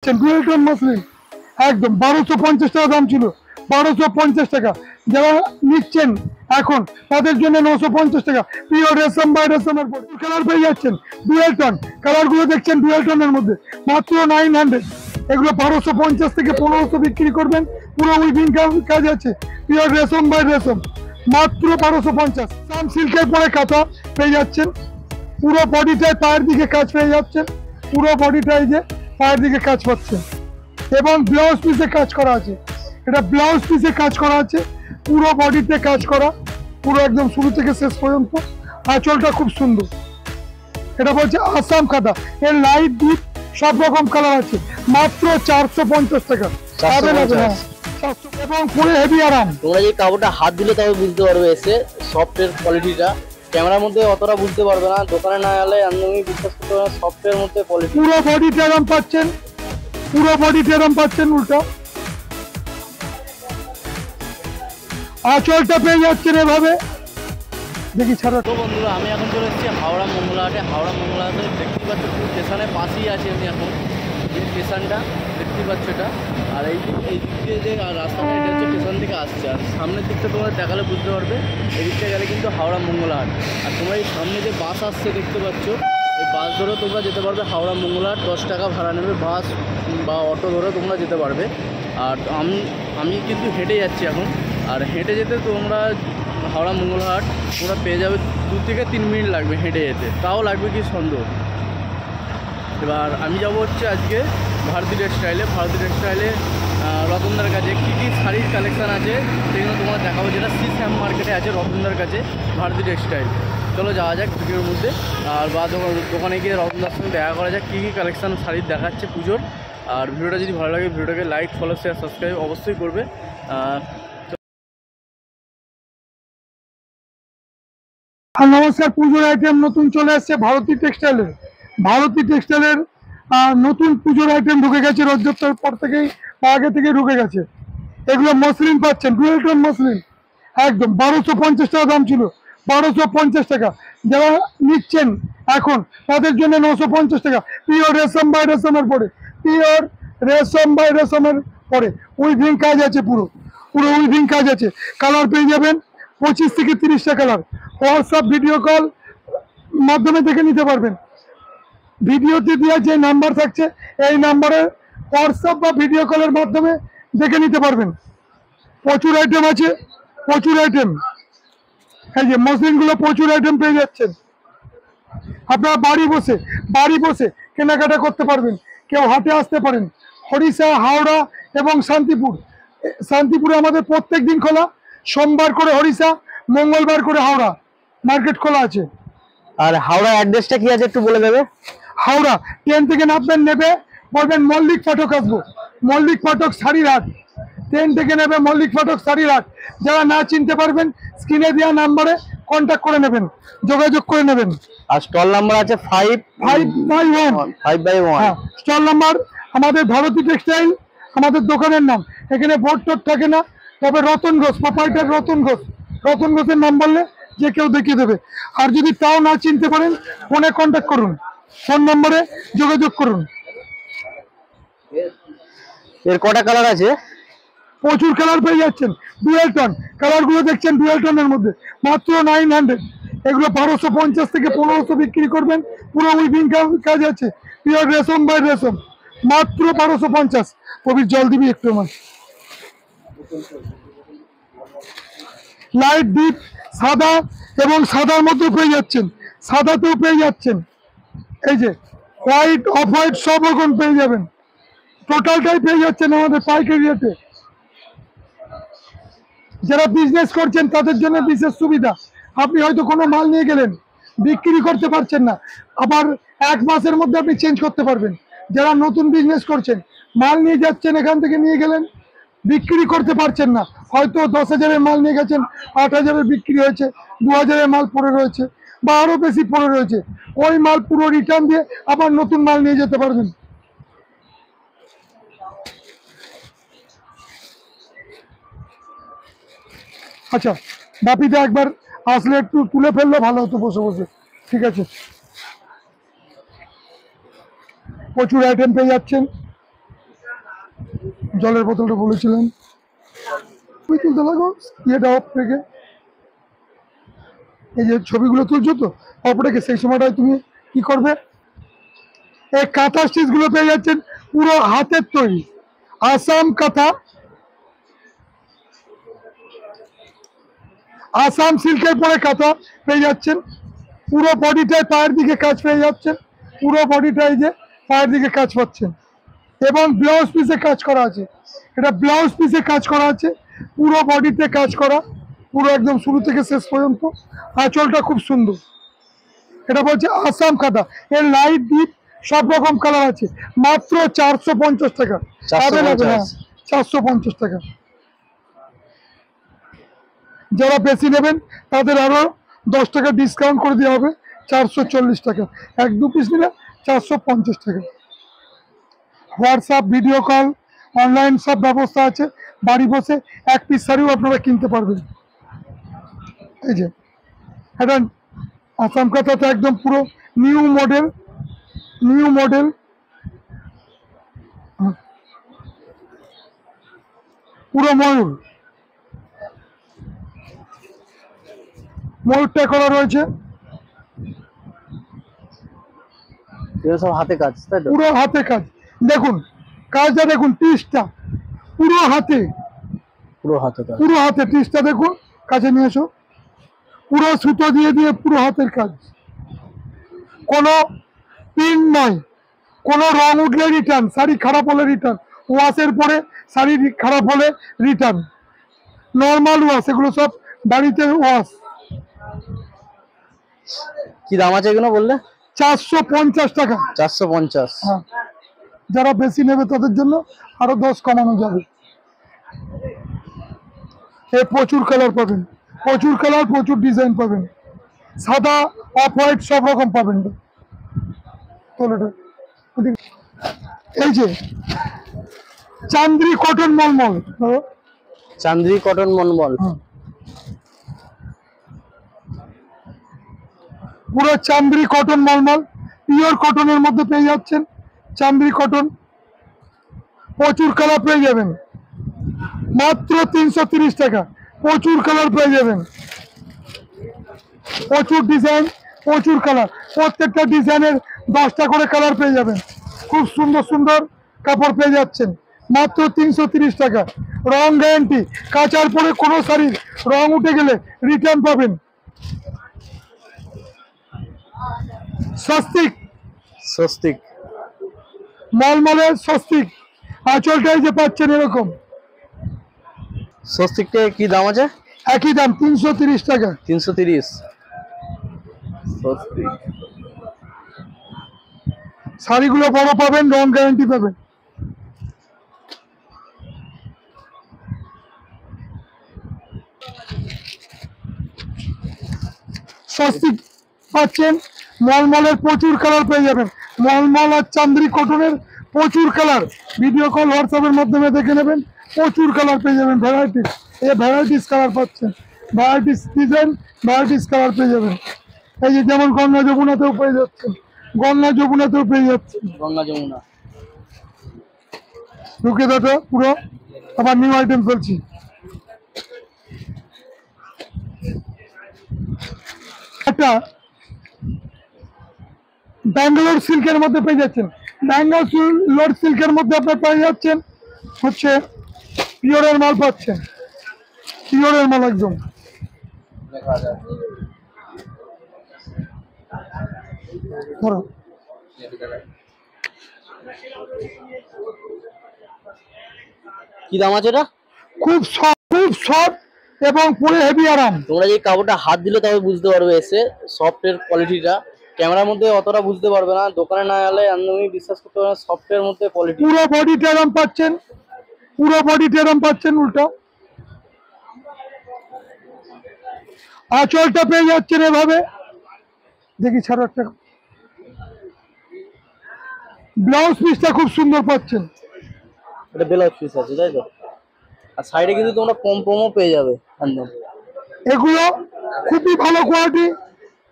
পাচ্ছেন dual tone muslin একদম 1250 টাকা দাম ছিল, 1250 টাকা। যারা নিচ্ছেন এখন তাদের জন্য 950 টাকা। পিওর রেশম বাই রেশমের কালার পেয়ে যাচ্ছেন ডুয়েল টোন, কালারগুলো দেখছেন ডুয়েল টোনের মধ্যে মাত্র 900। এগুলো 1250 থেকে 1500 বিক্রি করবেন। পুরো উইভিং কাজ আছে, পিওর রেশম বাই রেশম, মাত্র 1250। সাম সিল্কের পরে কাঁথা পেয়ে যাচ্ছেন, পুরো বডিটায় পায়ের দিকে কাজ পেয়ে যাচ্ছেন, পুরো বডিটায় যে পায়ের দিকে কাজ পাচ্ছেন এবং ব্লাউজ পিসে কাজ করা আছে। এটা ব্লাউজ পিসে কাজ করা আছে, পুরো বডিতে কাজ করা, পুরো একদম শুরু থেকে শেষ পর্যন্ত। আঁচলটা খুব সুন্দর। এটা বলছে আসাম কাঁথা, এর লাইট ডিপ সব রকম কালার আছে, মাত্র 450 টাকা। এবং পুরো হেভি আরাম। তোমরা যে কাপড়টা হাত দিলে তবে বুঝতে পারবে এসে সফটের কোয়ালিটিটা, ক্যামেরার মধ্যে অতটা বুঝতে পারবে না, দোকানে না এলে একদমই বিশ্বাস করতে পারবে না সফটের মধ্যে কোয়ালিটি। পুরো বডি টেরাম পাচ্ছেন, পুরো বডি টেরাম পাচ্ছেন। উল্টা আঁচলটা পেয়ে যাচ্ছেন এভাবে। দেখি ছাড়া। তো বন্ধুরা, আমি এখন চলে এসেছি হাওড়া মঙ্গলাহাটে। হাওড়া মঙ্গলাহাটে দেখতে পাচ্ছ স্টেশনের পাশেই আছি আমি এখন, যে স্টেশনটা দেখতে পাচ্ছ এটা। আর এই দিক দিয়ে যে রাস্তাটা, এটা হচ্ছে স্টেশন থেকে আসছে। আর সামনের দিকটা তোমরা দেখালে বুঝতে পারবে, এই দিকটা গেলে কিন্তু হাওড়া মঙ্গলাহাট। আর তোমরা এই সামনে যে বাস আসছে দেখতে পাচ্ছ, এই বাস ধরে তোমরা যেতে পারবে হাওড়া মঙ্গলাহাট। 10 টাকা ভাড়া নেবে, বাস বা অটো ধরে তোমরা যেতে পারবে। আর আমি কিন্তু হেঁটে যাচ্ছি এখন। আর হেঁটে যেতে তোমরা হাওড়া মঙ্গলহাট তোমরা পেয়ে যাবে 2 থেকে 3 মিনিট লাগবে হেঁটে যেতে, তাও লাগবে কি সন্দেহ। এবার আমি যাব হচ্ছে আজকে ভারতী টেক্সটাইলে। ভারতী টেক্সটাইলে রতনদার কাছে কী কী শাড়ির কালেকশান আছে সেগুলো তোমরা দেখাবো, যেটা সি শ্যাম মার্কেটে আছে রতনদার কাছে ভারতী টেক্সটাইল। চলো যাওয়া যাক ভিডিওর মধ্যে। আর বা দোকানে গিয়ে রতনদার সঙ্গে দেখা করা যাক কী কী কালেকশান শাড়ির দেখাচ্ছে পুজোর। আর ভিডিওটা যদি ভালো লাগে ভিডিওটাকে লাইক, ফলো, শেয়ার, সাবস্ক্রাইব অবশ্যই করবে। নমস্কার, পুজোর আইটেম নতুন চলে আসছে ভারতী টেক্সটাইলের। ভারতী টেক্সটাইলের নতুন পুজোর আইটেম ঢুকে গেছে, রথযাত্রার পর থেকেই বা আগে থেকেই ঢুকে গেছে। এগুলো মসলিন পাচ্ছেন ডুয়েল টোন মসলিন একদম 1250 টাকা দাম ছিল, 1250 টাকা। যারা নিচ্ছেন এখন তাদের জন্য 950 টাকা। পিওর রেশম বাই রেশমের পরে, পিওর রেশম বাই রেশমের পরে উইভিং কাজ আছে, পুরো পুরো উইভিং কাজ আছে। কালার পেয়ে যাবেন 25 থেকে 30টা কালার। হোয়াটসঅ্যাপ ভিডিও কল মাধ্যমে দেখে নিতে পারবেন। ভিডিওতে দেওয়া যে নাম্বার থাকছে এই নাম্বারে হোয়াটসঅ্যাপ বা ভিডিও কলের মাধ্যমে দেখে নিতে পারবেন। প্রচুর আইটেম আছে, প্রচুর আইটেম। এই যে মসলিনগুলো প্রচুর আইটেম পেয়ে যাচ্ছেন। আপনারা বাড়ি বসে কেনাকাটা করতে পারবেন। কেউ হাটে আসতে পারেন। হরিষা, হাওড়া এবং শান্তিপুরে আমাদের প্রত্যেক দিন খোলা। সোমবার করে হরিষা, মঙ্গলবার করে হাওড়া মার্কেট খোলা আছে। আর হাওড়া অ্যাড্রেসটা কি আছে একটু বলে দেবে? হাওড়া ট্রেন থেকে নামবেন, নেবে বলবেন মল্লিক ফাটক আসবো, মল্লিক ফাটক শাড়ির হাট। ট্রেন থেকে নেবে মল্লিক ফাটক শাড়ির হাট। যারা না চিনতে পারবেন স্ক্রিনে দেওয়া নাম্বারে কন্ট্যাক্ট করে নেবেন, যোগাযোগ করে নেবেন। আর স্টল নাম্বার আছে 5/1। হ্যাঁ, স্টল নাম্বার আমাদের ভারতী টেক্সটাইল আমাদের দোকানের নাম। এখানে বোর্ড টোড থাকে না, তবে রতন ঘোষ, প্রোপাইটার রতন ঘোষের নাম বললে যে কেউ দেখিয়ে দেবে। আর যদি তাও না চিনতে পারেন ফোনে কন্ট্যাক্ট করুন, ফোন নম্বরে যোগাযোগ করুন। এর কটা কালার আছে? প্রচুর কালার পেয়ে যাচ্ছেন। ডুয়েল টোন কালারগুলো দেখছেন ডুয়েল টোনের মধ্যে মাত্র 900। এগুলো 1250 থেকে 1500 বিক্রি করবেন। পুরো উইভিং কাজ আছে, পিওর রেশম বাই রেশম, মাত্র 1250। কবির জল দিবি একটু আমার। লাইট ডিপ সাদা এবং সাদার মধ্যে পেয়ে যাচ্ছেন, সাদাতেও পেয়ে যাচ্ছেন। এই যে হোয়াইট, অফ হোয়াইট সব রকম পেয়ে যাবেন। টোটালটাই পেয়ে যাচ্ছেন আমাদের পাইকারি রেটে। যারা বিজনেস করছেন তাদের জন্য বিশেষ সুবিধা। আপনি হয়তো কোনো মাল নিয়ে গেলেন, বিক্রি করতে পারছেন না, আবার 1 মাসের মধ্যে আপনি চেঞ্জ করতে পারবেন। যারা নতুন বিজনেস করছেন, মাল নিয়ে যাচ্ছেন, এখান থেকে নিয়ে গেলেন, বিক্রি করতে পারছেন না, হয়তো 10,000-এর মাল নিয়ে গেছেন, 8,000-এর বিক্রি হয়েছে, 2,000-এর মাল পড়ে রয়েছে বা আরও বেশি পড়ে রয়েছে, ওই মাল পুরো রিটার্ন দিয়ে আবার নতুন মাল নিয়ে যেতে পারবেন। আচ্ছা, বাপিতে একবার আসলে একটু তুলে ফেললে ভালো হতো বসে বসে। ঠিক আছে, প্রচুর আইটেম পেয়ে যাচ্ছেন। জলের বোতলটা বলেছিলেন তুমি তুলতে লাগো ইয়েটা অফ রেখে, এই যে ছবিগুলো তুলছো তো অফ রেখে, সেই সময়টায় তুমি কি করবে, এই কাঁথা স্টিচ গুলো পেয়ে যাচ্ছেন পুরো হাতের তৈরি আসাম কাঁথা, আসাম সিল্কের পরে কাঁথা পেয়ে যাচ্ছেন, পুরো বডিটায় পায়ের দিকে কাজ পেয়ে যাচ্ছেন, পুরো বডিটায় যে পায়ের দিকে কাজ পাচ্ছেন, এবং ব্লাউজ পিসে কাজ করা আছে, এটা ব্লাউজ পিসে কাজ করা আছে, পুরো বডিতে কাজ করা, পুরো একদম শুরু থেকে শেষ পর্যন্ত। আঁচলটা খুব সুন্দর, এটা বলছে আসাম কাঁথা, এর লাইট ডিপ সব রকম কালার আছে, মাত্র 450 টাকা। 450 টাকা। যারা বেশি নেবেন তাদের আরো 10 টাকা ডিসকাউন্ট করে দেওয়া হবে, 440 টাকা। 1-2 পিস নিলে 450 টাকা। হোয়াটসঅ্যাপ, ভিডিও কল, অনলাইন সব ব্যবস্থা আছে, বাড়ি বসে 1 পিস শাড়িও আপনারা কিনতে পারবেন। এই যে এটা আসাম কাঁথাটা একদম পুরো নিউ মডেল, পুরো ময়ূরটা করা রয়েছে, সব হাতে কাজ, তাই তো? পুরো হাতে কাজ। দেখুন কাজটা, দেখুন টিসটা পুরো হাতে, পুরো হাতে টিসটা দেখুন, কাছে নিয়ে এসো, পুরো সুতো দিয়ে দিয়ে পুরো হাতের কাজ, কোনো পিন নয়, কোনো রং উঠলে রিটার্ন, শাড়ি খারাপ হলে রিটার্ন, ওয়াশের পরে শাড়ি খারাপ হলে রিটার্ন, নর্মাল ওয়াশ, এগুলো সব বাড়িতে ওয়াশ। কি দাম আছে এগুলো বললে? 450 টাকা। 450। হ্যাঁ, যারা বেশি নেবে তাদের জন্য আরো 10 কমানো যাবে। এ প্রচুর কালার পাবেন, প্রচুর কালার, প্রচুর ডিজাইন পাবেন, সাদা, অফ হোয়াইট সব রকম পাবেন। এই যে চান্দ্রি কটন মলমল, চান্দ্রি কটন মলমল, পুরো চান্দ্রি কটন মলমল, পিওর কটনের মধ্যে পেয়ে যাচ্ছেন, চান্দ্রি কটন, প্রচুর কালার পেয়ে যাবেন, মাত্র 330 টাকা, প্রচুর কালার পেয়ে যাবেন, প্রচুর ডিজাইন, প্রচুর কালার, প্রত্যেকটা ডিজাইনের 10টা করে কালার পেয়ে যাবেন, খুব সুন্দর সুন্দর কাপড় পেয়ে যাচ্ছেন, মাত্র 330 টাকা। রং গ্যারান্টি, কাচার পরে কোনো শাড়ির রং উঠে গেলে রিটার্ন পাবেন। স্বস্তিক মলমলের স্বস্তিক, আঁচলটাই যে পাচ্ছেন এরকম। স্বস্তিকটা কি দাম আছে? একই দাম, 330 টাকা। 330। স্বস্তিক শাড়িগুলো বড় পাবেন, রং গ্যারান্টি পাবেন। স্বস্তিক পাচ্ছেন, মলমলের প্রচুর কালার পেয়ে যাবেন, মলমল আর চান্দ্রি কটনের প্রচুর কালার, ভিডিও কল হোয়াটসঅ্যাপের মাধ্যমে দেখে নেবেন, প্রচুর কালার পেয়ে যাবেন, ভ্যারাইটিস, এই ভ্যারাইটিস কালার পাচ্ছেন, ভ্যারাইটিস ডিজাইন, ভ্যারাইটিস কালার পেয়ে যাবেন। এই যে যেমন গঙ্গা যমুনাতেও পেয়ে যাচ্ছেন, গঙ্গা যমুনাতেও পেয়ে যাচ্ছেন, গঙ্গা যমুনা ঢুকে দাটা পুরো, আবার নিউ আইটেম ফেলছি। একটা ব্যাঙ্গালোর সিল্কের মধ্যে পেয়ে যাচ্ছেন, ব্যাঙ্গালোর সিল্কের মধ্যে আপনার পেয়ে যাচ্ছেন হচ্ছে পিওরের মাল পাচ্ছেন, পিওরের মাল একদম। ধরো কি দাম আছে এটা? খুব সফট এবং পুরো হেভি আরাম। তোমরা যে কাপড়টা হাত দিলে তবে বুঝতে পারবে এসে সফটের কোয়ালিটিটা, ক্যামেরার মধ্যে অতটা বুঝতে পারবে না, দোকানে না এলে আমি বিশ্বাস করতে পারবে না সফটের মধ্যে কোয়ালিটি। পুরো বডিতে আরাম পাচ্ছেন, পুরো বডিতে আরাম পাচ্ছেন। উল্টো আঁচলটা পেয়ে যাচ্ছেন এভাবে, দেখি ছাড়ো একটা, ব্লাউজ পিসটা খুব সুন্দর পাচ্ছেন, এটা ব্লাউজ পিস আছে তাই তো? আর সাইডে কিন্তু তোমরা পমও পেয়ে যাবে একদম। এগুলো খুবই ভালো কোয়ালিটি,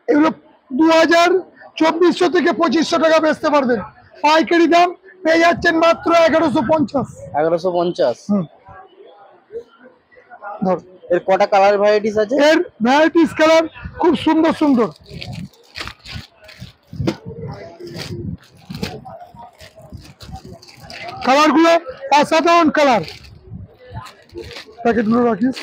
এগুলো 2400 থেকে 2500 টাকা বেচতে পারবেন, পাইকারি দাম পেয়ে যাচ্ছেন মাত্র 1150। 1150। ধর এর কটা কালার ভ্যারাইটিস আছে? এর ভ্যারাইটিস কালার খুব সুন্দর সুন্দর। কালার গুলো অসাধারণ কালার। প্যাকেট গুলো রাখিস।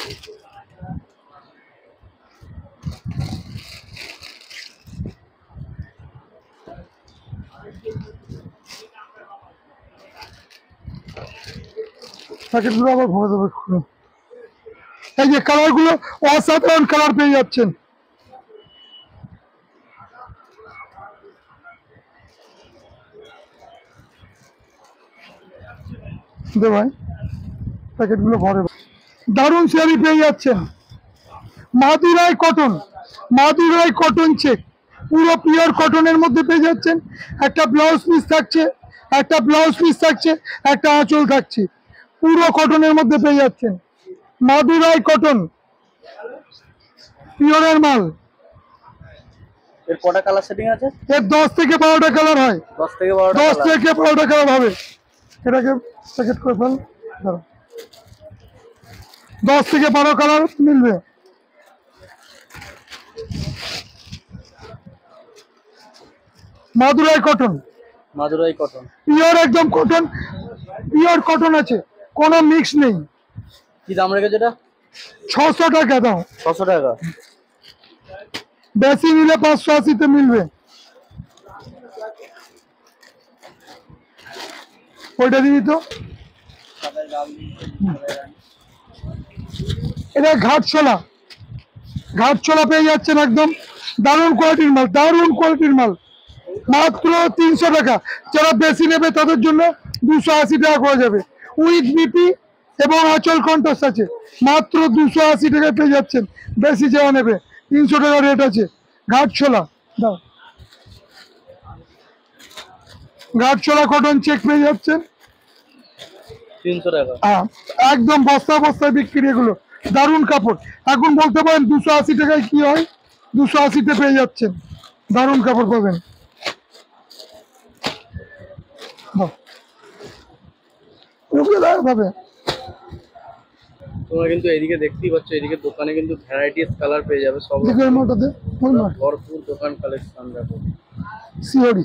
প্যাকেট গুলো আবার ভরে দেবে। এই যে কালার গুলো অসাধারণ কালার পেয়ে যাচ্ছেন। দে ভাই প্যাকেট গুলো ভরে। দারুণ শাড়ি পেয়ে যাচ্ছেন। Madurai cotton, Madurai cotton check, পুরো পিওর কটনের মধ্যে পেয়ে যাচ্ছেন। একটা ব্লাউজ পিস থাকছে, একটা ব্লাউজ পিস থাকছে, একটা আঁচল থাকছে, পুরো কটনের মধ্যে পেয়ে যাচ্ছেন। মাদুরাই কটন পিওরের মাল। এর কটা কালার সেটিং আছে? এর 10 থেকে 12টা কালার হয়। 10 থেকে 12টা 10 থেকে 12টা কালার হবে। এটাকে প্যাকেট করে ফেল। 10 থেকে 12 কালার মিলবে। Madurai cotton, Madurai cotton pure একদম কটন, পিওর কটন আছে, কোনো মিক্স নেই। কি দাম রেখেছে এটা? 600 টাকা দাও। 600 টাকা। বেশি নিলে 580-তে মিলবে। ওইটা দিবি তো। এটা ঘাটছোলা, ঘাটছোলা পেয়ে যাচ্ছেন একদম দারুণ কোয়ালিটির মাল, দারুণ কোয়ালিটির মাল, মাত্র 300 টাকা। যারা বেশি নেবে তাদের জন্য 280 টাকা করে যাবে। উইথ বিপি এবং আঁচল কন্ট্রাস্ট আছে, মাত্র 280 টাকায় পেয়ে যাচ্ছেন। বেশি যারা নেবে 300 টাকা রেট আছে। ঘাটছোলা দাও, ঘাটছোলা কটন চেক পেয়ে যাচ্ছেন 300 টাকা। একদম বস্তা বস্তায় বিক্রি এগুলো, দারুণ কাপড়। এখন বলতে পারেন 280 টাকায় কি হয়, 280-তে পেয়ে যাচ্ছেন, দারুণ কাপড় পাবেন। ভাবে তোমরা কিন্তু এদিকে দেখতেই পাচ্ছ, এদিকে দোকানে কিন্তু ভ্যারাইটিস কালার পেয়ে যাবে সব। ভরপুর দোকান কালেকশন দেখো। সিওরি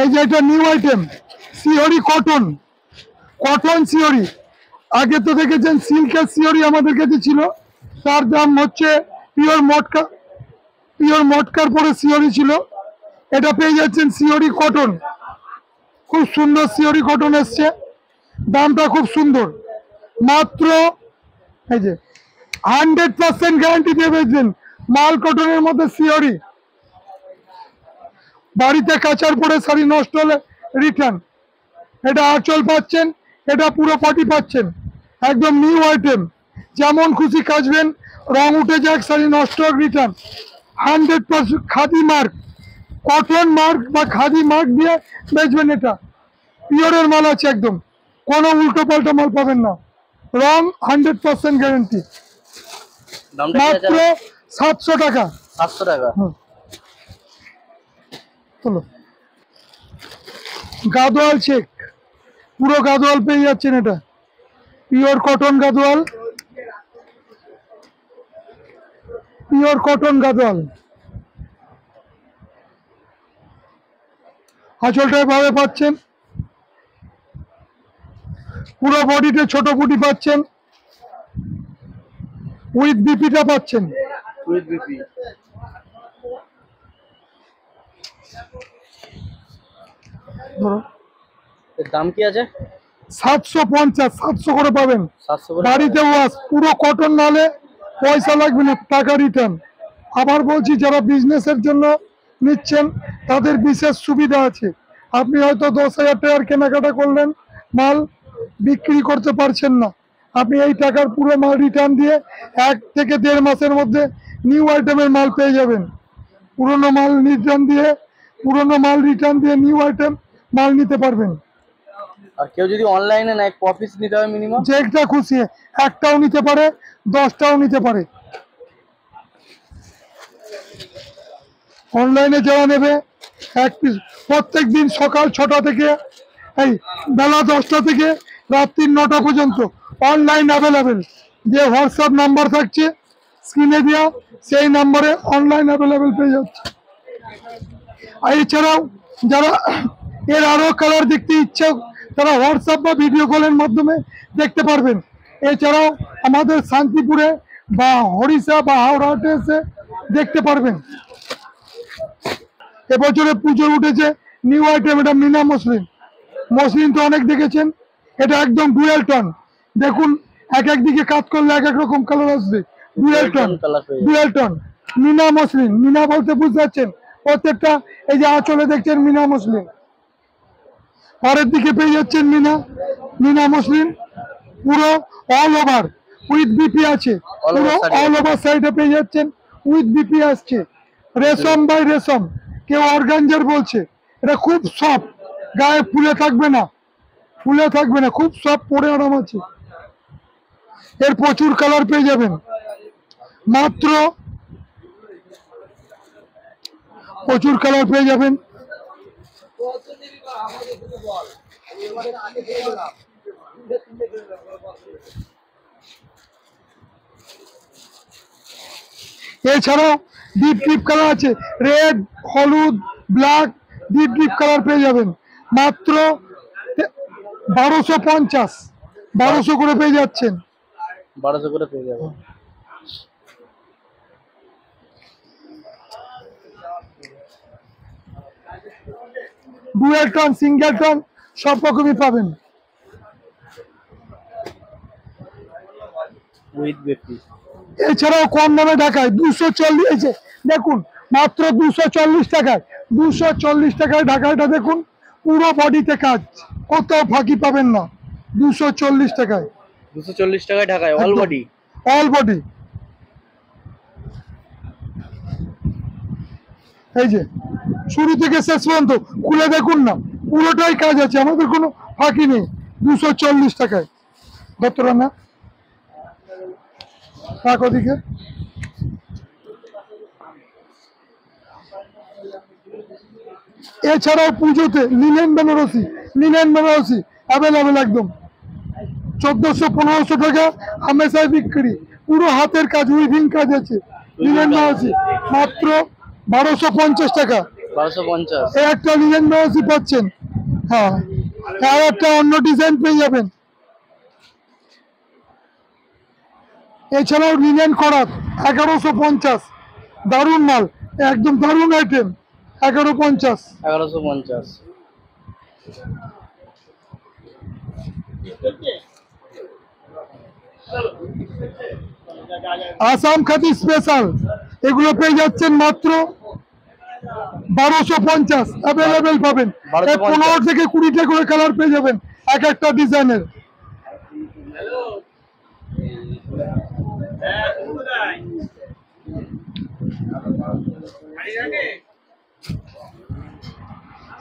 এই যে এটা নিউ আইটেম, সিওরি কটন, কটন সিওরি। আগে তো দেখেছেন সিল্কের সিওরি আমাদের কাছে ছিল, তার দাম হচ্ছে পিওর মটকা, পিওর মটকার পরে সিওরি ছিল। এটা পেয়ে যাচ্ছেন সিওরি কটন, খুব সুন্দর সিওরি কটন এসছে, দামটা খুব সুন্দর। মাত্র এই যে 100% গ্যারান্টি দিয়ে বেচবেন মাল কটনের মধ্যে সিওরি। বাড়িতে কাচার পরে শাড়ি নষ্ট হলে রিটার্ন। এটা আঁচল পাচ্ছেন, এটা পুরো পটি পাচ্ছেন, একদম নিউ আইটেম। যেমন খুশি কাচবেন, রং উঠে যাক, শাড়ি নষ্ট হোক, return. 100% khadi mark, cotton mark বা খাদি মার্ক দিয়ে বেচবেন। এটা পিওরের মাল আছে একদম, কোনো উল্টো পাল্টা মাল পাবেন না। রং 100% গ্যারান্টি। মাত্র 700 টাকা। 700 টাকা। চলো গাদোয়াল চেক, পুরো গাদোয়াল পেয়ে যাচ্ছেন। এটা pure cotton Gadwal, pure cotton Gadwal. আঁচলটা ভাবে পাচ্ছেন, পুরো বডিতে ছোট বুটি পাচ্ছেন, উইথ বিপিটা পাচ্ছেন। With BP. ধরো এর দাম কি আছে? 750, 700 করে পাবেন। 700 করে। বাড়িতে ওয়াশ, পুরো কটন নালে পয়সা লাগবে না, টাকা রিটার্ন। আবার বলছি, যারা বিজনেসের জন্য নিচ্ছেন তাদের বিশেষ সুবিধা আছে। আপনি হয়তো 10,000 টাকার কেনাকাটা করলেন, মাল বিক্রি করতে পারছেন না, আপনি এই টাকার পুরো মাল রিটার্ন দিয়ে 1 থেকে 1.5 মাসের মধ্যে নিউ আইটেমের মাল পেয়ে যাবেন। পুরোনো মাল রিটার্ন দিয়ে নিউ আইটেম মাল নিতে পারবেন। আর কেউ যদি অনলাইনে নেয় কপিস নিতে হবে মিনিমাম? যেটা খুশি, একটাও নিতে পারে, 10টাও নিতে পারে। অনলাইনে যারা নেবে এক পিস প্রত্যেক দিন সকাল 6টা থেকে এই বেলা 10টা থেকে রাত্রি 9টা পর্যন্ত অনলাইন অ্যাভেলেবেল। যে হোয়াটসঅ্যাপ নাম্বার থাকছে স্ক্রিনে দেওয়া, সেই নাম্বারে অনলাইন অ্যাভেলেবেল পেয়ে যাচ্ছে। আর এছাড়াও যারা এর আরো কালার দেখতে ইচ্ছুক তারা হোয়াটসঅ্যাপ বা ভিডিও কলের মাধ্যমে দেখতে পারবেন। এছাড়াও আমাদের শান্তিপুরে বা হরিষা বা হাওড়াতে এসে দেখতে পারবেন। এবছরে পুজো উঠেছে নিউ আইটেম, এটা মিনা মসলিন। মসলিন তো অনেক দেখেছেন, এটা একদম ডুয়েল টন। দেখুন এক দিকে কাজ করলে এক এক রকম কালার আসবে। Dual tone, dual tone Meena muslin. Meena বলতে বুঝতে পারছেন প্রত্যেকটা, এই যে আঁচলে দেখছেন মিনা মসলিন, পরের দিকে পেয়ে যাচ্ছেন মিনা, মিনা মসলিন পুরো অল ওভার উইথ বিপি আছে, পুরো অল ওভার সাইডে পেয়ে যাচ্ছেন উইথ বিপি আসছে। রেশম বাই রেশম, কেউ অর্গানজার বলছে। এটা খুব সফট, গায়ে ফুলে থাকবে না, ফুলে থাকবে না, খুব সফট, পরে আরাম আছে। এর প্রচুর কালার পেয়ে যাবেন, মাত্র প্রচুর কালার পেয়ে যাবেন। এছাড়াও ডিপ ডিপ কালার আছে, রেড, হলুদ, ব্ল্যাক, ডিপ ডিপ কালার পেয়ে যাবেন মাত্র 1250, 1200 করে পেয়ে যাচ্ছেন, 1200 করে পেয়ে যাবেন। ডুয়েল টন, সিঙ্গেল টন সব রকমই পাবেন। উইথ বেপি। এছাড়াও কম দামে ঢাকায় 240, দেখুন মাত্র 240 টাকায়, 240 টাকায় ঢাকায়টা দেখুন, পুরো বডিতে কাজ, কোথাও ফাঁকি পাবেন না। 240 টাকায়, 240 টাকায় ঢাকায় অল বডি, অল বডি। এই যে শুরু থেকে শেষ পর্যন্ত খুলে দেখুন না, পুরোটাই কাজ আছে, আমাদের কোনো ফাঁকি নেই। 240 টাকায় দত্তরা না থাক ওদিকে। এছাড়াও পুজোতে linen Banarasi, linen Banarasi available একদম 1400-1500 টাকা হামেশাই বিক্রি, পুরো হাতের কাজ, উইভিং কাজ আছে। লিনেন বেনারসি মাত্র 1250 টাকা, 1250। এই একটা লিনেন বেনারসি পাচ্ছেন। হ্যাঁ, আর একটা অন্য ডিজাইন পেয়ে যাবেন। এছাড়াও লিনেন করাত 1150, দারুণ মাল, একদম দারুণ আইটেম, 1150। 1150। আসাম খাদি স্পেশাল, এগুলো পেয়ে যাচ্ছেন মাত্র 1250, অ্যাভেলেবেল পাবেন। 15 থেকে 20টা করে কালার পেয়ে যাবেন এক একটা ডিজাইনের।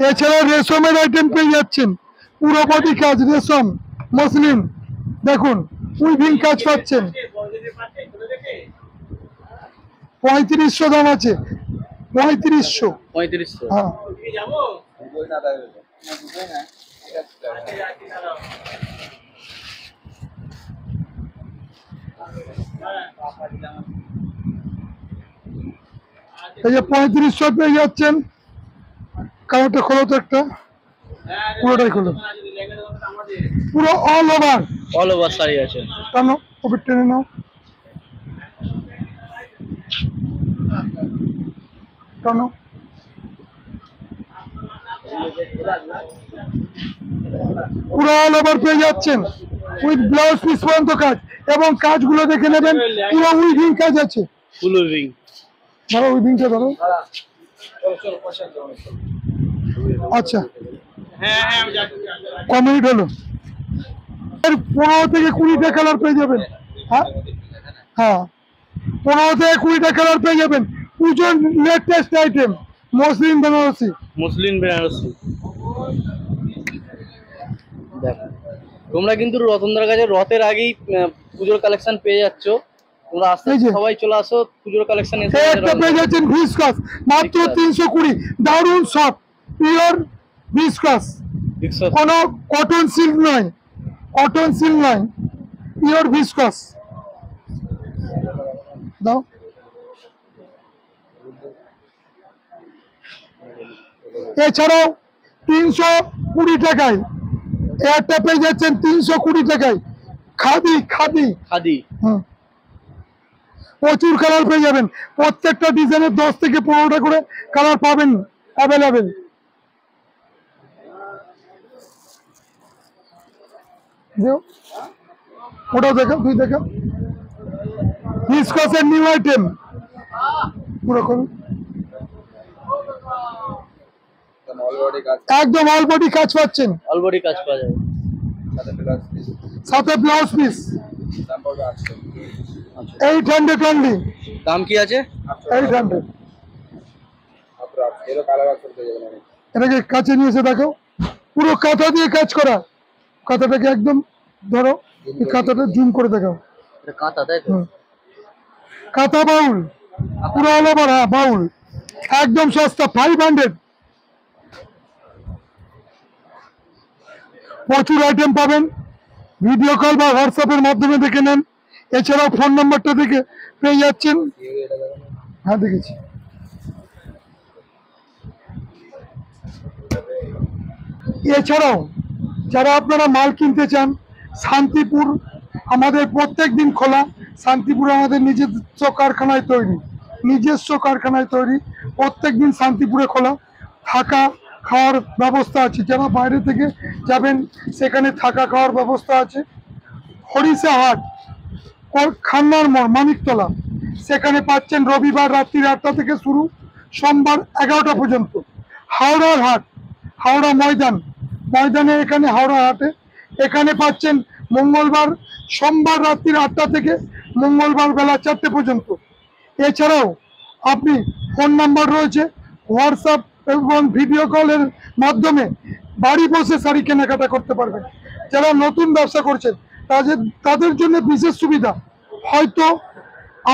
এছাড়া রেশমের আইটেম পেয়ে যাচ্ছেন, পুরো বডি কাজ, রেশম মসলিন, দেখুন উইভিং কাজ পাচ্ছেন। 3500 দাম আছে, 3500। 3500। হ্যাঁ, এই যে 3500 পেয়ে যাচ্ছেন। কালারটা খোলো তো একটা, পুরোটাই খোলো, পুরো all over, all over sari আছে। টানো, ওপর টেনে নাও, টানো। পুরো অল ওভার পেয়ে যাচ্ছেন উইথ ব্লাউজ পিস পর্যন্ত কাজ, এবং কাজগুলো দেখে নেবেন, পুরো উইভিং কাজ আছে। ফুল উইভিং। ধরো উইভিংটা ধরো। আচ্ছা, ক মিনিট হলো? এর 15 থেকে 20টা কালার পেয়ে যাবেন। হ্যাঁ হ্যাঁ, 15 থেকে 20টা কালার পেয়ে যাবেন। পুজোর লেটেস্ট আইটেম মসলিন বেনারসি, মুসলিম বেনারসি। দেখো তোমরা কিন্তু রতনদার কাছে রথের আগেই পুজোর কালেকশন পেয়ে যাচ্ছ, তোমরা আস্তে এই যে। আস্তে সবাই চলে আসো, পুজোর কালেকশন এসে এই একটা পেয়ে যাচ্ছেন ভিসকাস মাত্র ভিসকাস। 320, দারুন সফট পিওর ভিসকাস, কোনো কটন সিল্ক নয়, কটন সিল্ক নয়, পিওর ভিসকাস। দাও এছাড়াও 320 টাকায় একটা পেয়ে যাচ্ছেন 320 টাকায় খাদি খাদি। খাদি। হুম, প্রচুর কালার পেয়ে যাবেন, প্রত্যেকটা ডিজাইনের 10 থেকে 15টা করে কালার পাবেন অ্যাভেলেবেল। ওটাও দেখা, তুই দেখা ভিসকাসের নিউ আইটেম পুরো করুন, একদম অল বডি কাজ পাচ্ছেন, অলরেডি কাজ পাওয়া যাবে। সাথে ব্লাউজ পিস। 800 অনলি। দাম কি আছে? 800। এটাকে কাছে নিয়ে এসে দেখো, পুরো কাঁথা দিয়ে কাজ করা, কাঁথাটাকে একদম ধরো, এই কাঁথাটা জুম করে দেখাও। এটা কাঁথা, তাই তো? কাঁথা বাউল পুরো অল ওভার, হ্যাঁ বাউল, একদম সস্তা 500। প্রচুর আইটেম পাবেন, ভিডিও কল বা হোয়াটসঅ্যাপের মাধ্যমে দেখে নেন। এছাড়াও ফোন নাম্বারটা থেকে পেয়ে যাচ্ছেন। হ্যাঁ দেখেছি। এছাড়াও যারা আপনারা মাল কিনতে চান, শান্তিপুর আমাদের প্রত্যেক দিন খোলা, শান্তিপুর আমাদের নিজস্ব কারখানায় তৈরি, প্রত্যেক দিন শান্তিপুরে খোলা। থাকা খাওয়ার ব্যবস্থা আছে, যারা বাইরে থেকে যাবেন সেখানে থাকা খাওয়ার ব্যবস্থা আছে। হরিষা হাট খান্নার মোড় মানিকতলা, সেখানে পাচ্ছেন রবিবার রাত্রি 8টা থেকে শুরু, সোমবার 11টা পর্যন্ত। হাওড়ার হাট, হাওড়া ময়দানে এখানে হাওড়া হাটে এখানে পাচ্ছেন মঙ্গলবার সোমবার রাত্রি 8টা থেকে মঙ্গলবার বেলা 4টে পর্যন্ত। এছাড়াও আপনি ফোন নাম্বার রয়েছে, হোয়াটসঅ্যাপ এবং ভিডিও কলের মাধ্যমে বাড়ি বসে শাড়ি কেনাকাটা করতে পারবেন। যারা নতুন ব্যবসা করছেন তাদের জন্য বিশেষ সুবিধা, হয়তো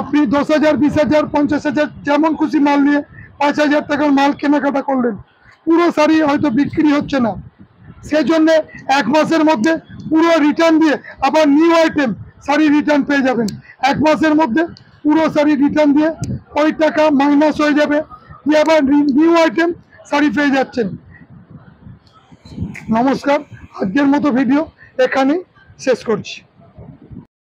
আপনি 10,000, 20,000, 50,000 যেমন খুশি মাল নিয়ে 5,000 টাকার মাল কেনাকাটা করলেন, পুরো শাড়ি হয়তো বিক্রি হচ্ছে না, সেজন্য 1 মাসের মধ্যে পুরো রিটার্ন দিয়ে আবার নিউ আইটেম শাড়ি রিটার্ন পেয়ে যাবেন। 1 মাসের মধ্যে পুরো শাড়ি রিটার্ন দিয়ে ওই টাকা মাইনাস হয়ে যাবে, দিয়ে আবার নিউ আইটেম শাড়ি পেয়ে যাচ্ছেন। নমস্কার, আজকের মতো ভিডিও এখানেই শেষ করছি।